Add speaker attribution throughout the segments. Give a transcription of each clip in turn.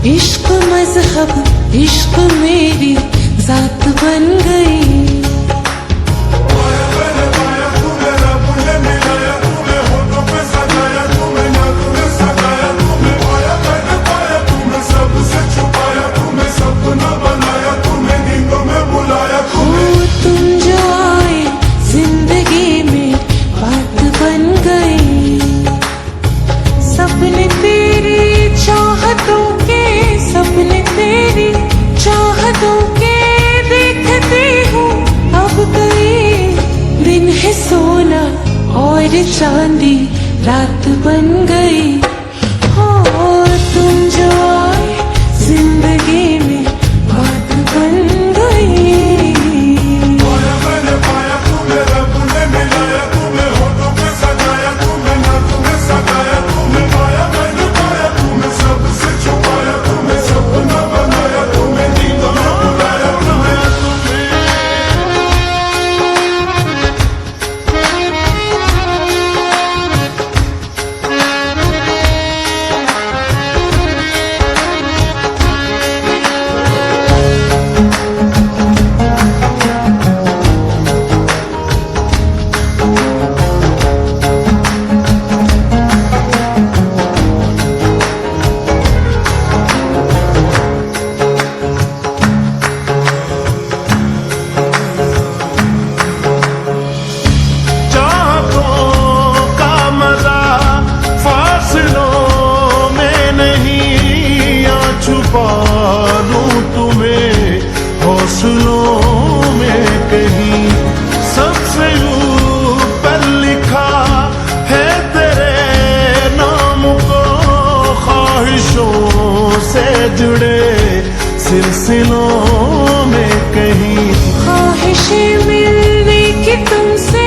Speaker 1: इश्क मजहब इश्क मेरी जात बन गई। सपने तेरी चाहतों के, सपने तेरी चाहतों के देखते हूँ अब कई दिन है सोना और चांदी रात बन गई। हो तुम जो आए जिंदगी में बात बन गई।
Speaker 2: हौसलों में कहीं सबसे ऊपर लिखा है तेरे नाम को, ख्वाहिशों से जुड़े सिलसिलों में कहीं।
Speaker 1: ख्वाहिशें मिलने की तुमसे,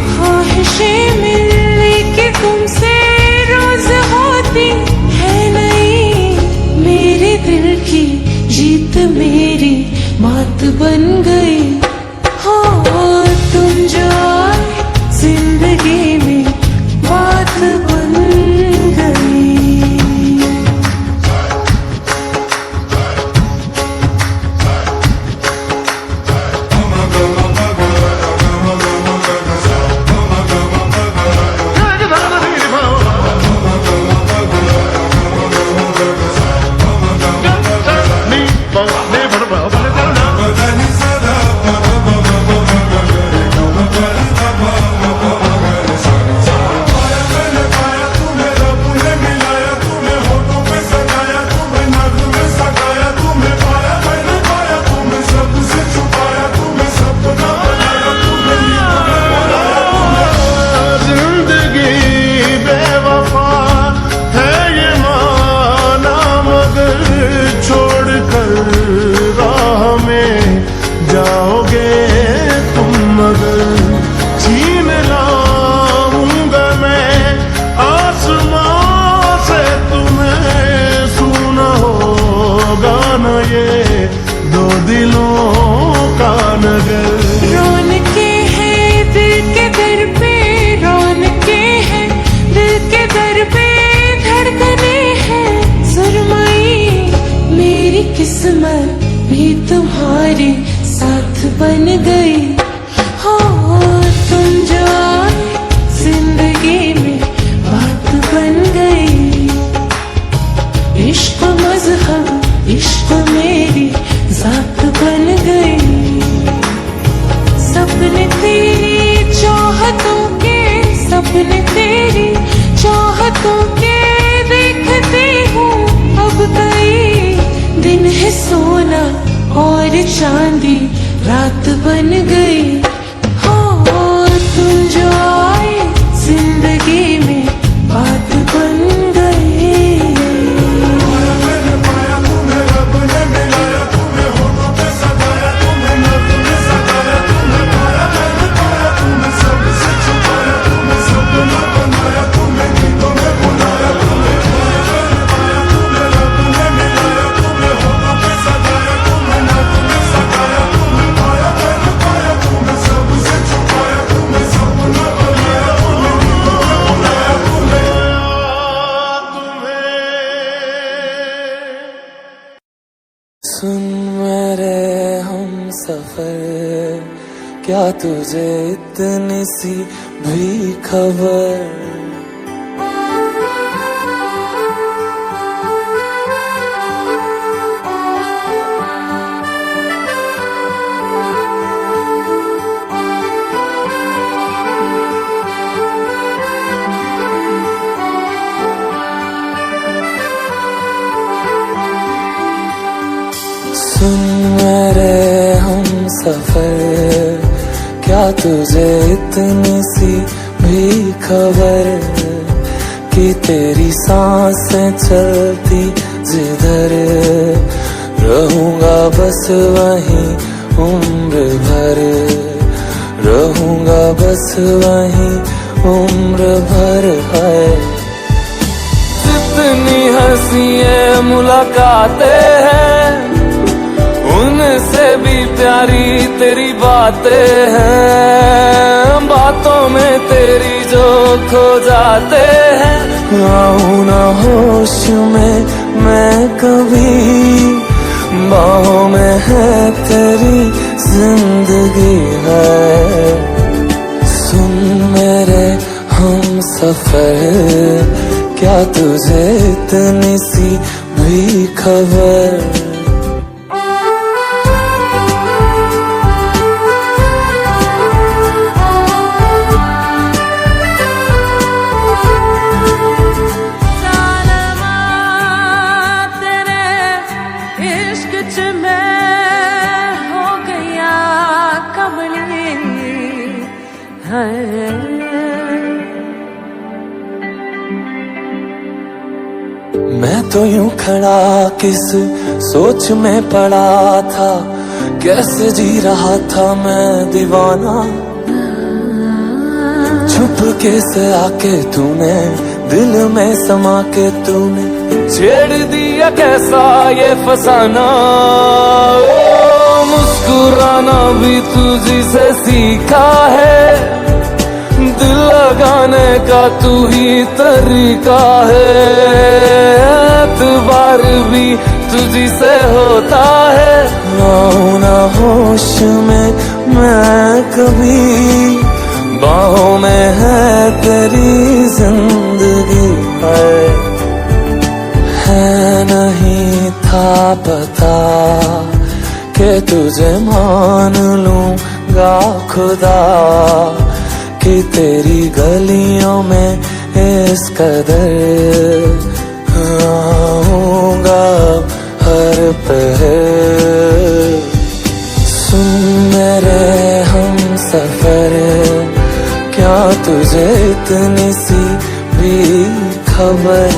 Speaker 1: ख्वाहिशें मिलने की तुमसे रोज होती है नहीं। मेरे दिल की जीत मेरी मात बन गई। हो तुम जो आए जिंदगी में बात बन गई।
Speaker 2: जाओगे तुम मगर छीन लाऊंगा मैं आसमां से तुम्हें। सुना होगा न ये दो दिलों का नगर।
Speaker 1: रौनके हैं दिल के दर पे, रौनके हैं दिल के दर पे, धड़कने हैं सुरमई। मेरी किस्मत भी तुम्हारे साथ बन गई। हो तुम जो आए जिंदगी में बात बन गई। इश्क मजहब इश्क मेरी जात बन गई। सपने तेरी चाहतों के, सपने तेरी चाहतों के देखते हूँ अब कई दिन है सोना और चांदी रात बन गई। हो तुम जो आए जिंदगी में बात बन गई।
Speaker 3: सुन मेरे हम सफर, क्या तुझे इतनी सी भी खबर? सुन मेरे हम सफर, क्या तुझे इतनी सी भी खबर कि तेरी सांसें चलती जिधर, रहूंगा बस वहीं उम्र भर, रहूंगा बस वहीं उम्र भर। है जितनी हंसी मुलाकातें हैं, उनसे भी प्यारी तेरी बातें हैं, बातों में तेरी जो खो जाते हैं। आऊं ना होश में मैं कभी, बाहों में है तेरी जिंदगी है। सुन मेरे हम सफर, क्या तुझे इतनी सी भी खबर? मैं तो यूं खड़ा किस सोच में पड़ा था, कैसे जी रहा था मैं दीवाना। छुप के से आके तूने दिल में समा के तूने छेड़ दिया कैसा ये फसाना। मुस्कुराना भी तुझी से सीखा है, दिल लगाने का तू ही तरीका है। एतबार भी तुझी से होता है, आऊं ना होश में मैं कभी, बाहों में है तेरी जिंदगी है नहीं था पता कि तुझे मान लूंगा खुदा, कि तेरी गलियों में इस कदर आऊंगा हर पहर। सुन मेरे हम सफर, क्या तुझे इतनी सी भी खबर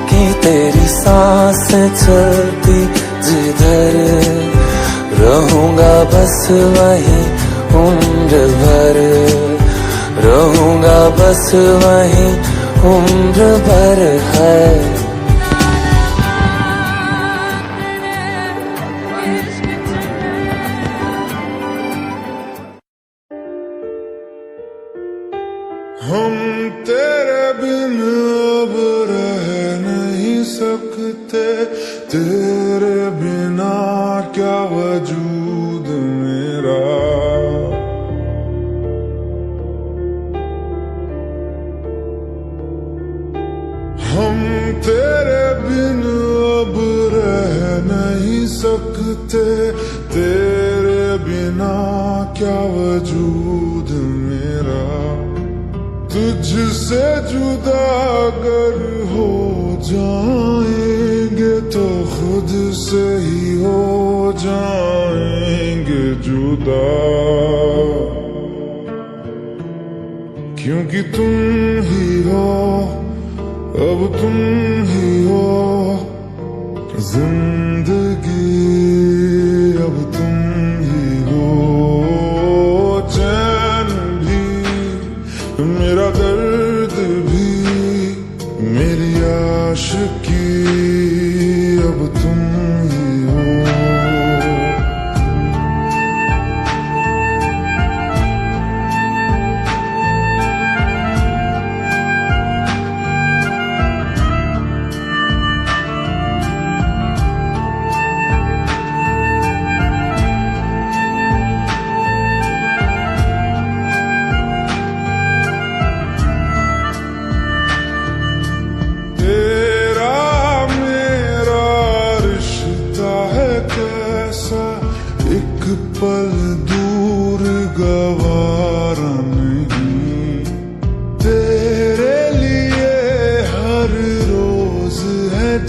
Speaker 3: कि तेरी सांसें चलती जिधर, रहूंगा बस वहीं उम्र भर, रहूंगा बस वहीं उम्र भर। है
Speaker 2: हम तेरे बिन अब रह नहीं सकते, तेरे बिना क्या वजूद मेरा। हम तेरे बिन अब रह नहीं सकते, तेरे बिना क्या वजूद मेरा। तुझसे जुदा अगर हो जाएंगे तो खुद से ही हो जाएंगे जुदा, क्योंकि तुम ही हो, अब तुम ही हो जिंदगी, अब तुम ही हो चैन भी, मेरा दर्द भी, मेरी आशिकी, अब तुम ही हो।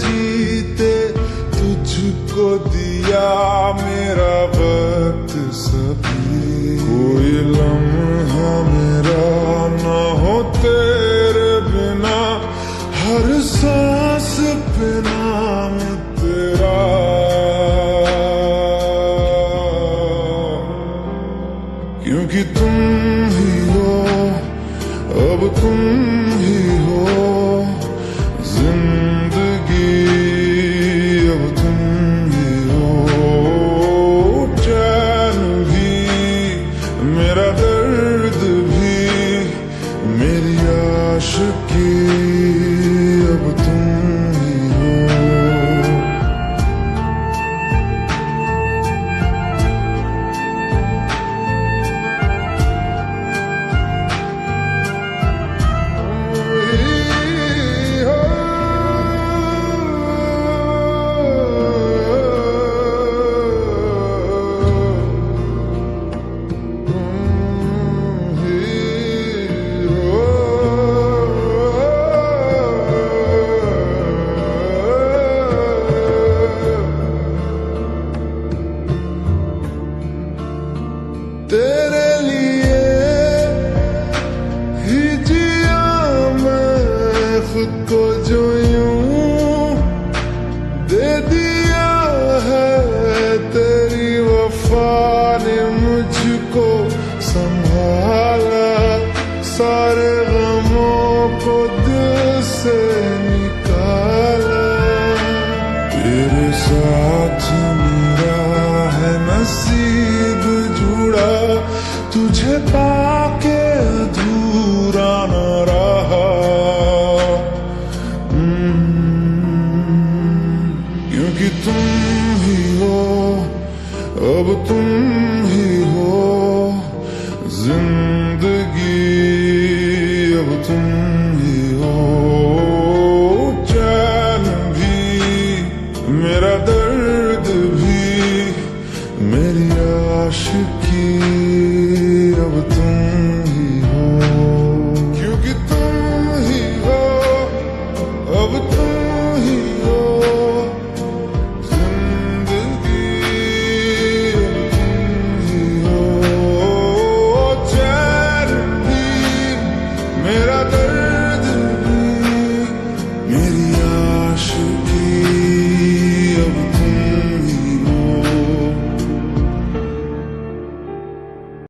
Speaker 2: जीते तुझको दिया मेरा वक्त सभी, कोई लम्हा मेरा ना हो तेरे बिना, हर सांस पे नाम तेरा, क्योंकि तुम ही हो, अब तुम ही हो जिंदगी, अब तुम ही हो चैन भी, मेरा दर्द भी, मेरी आशिकी, अब तुम ही हो। तेरे लिए ही जिया मैं खुद को, जो यूं दे दिया है तेरी वफा ने मुझको संभाला, सारे गमों को दिल से निकाला, तेरे साथ मेरा है नसीब जुड़ा, तुझे पाके अधूरा न रहा, क्योंकि तुम ही हो, अब तुम ही हो जिंदगी।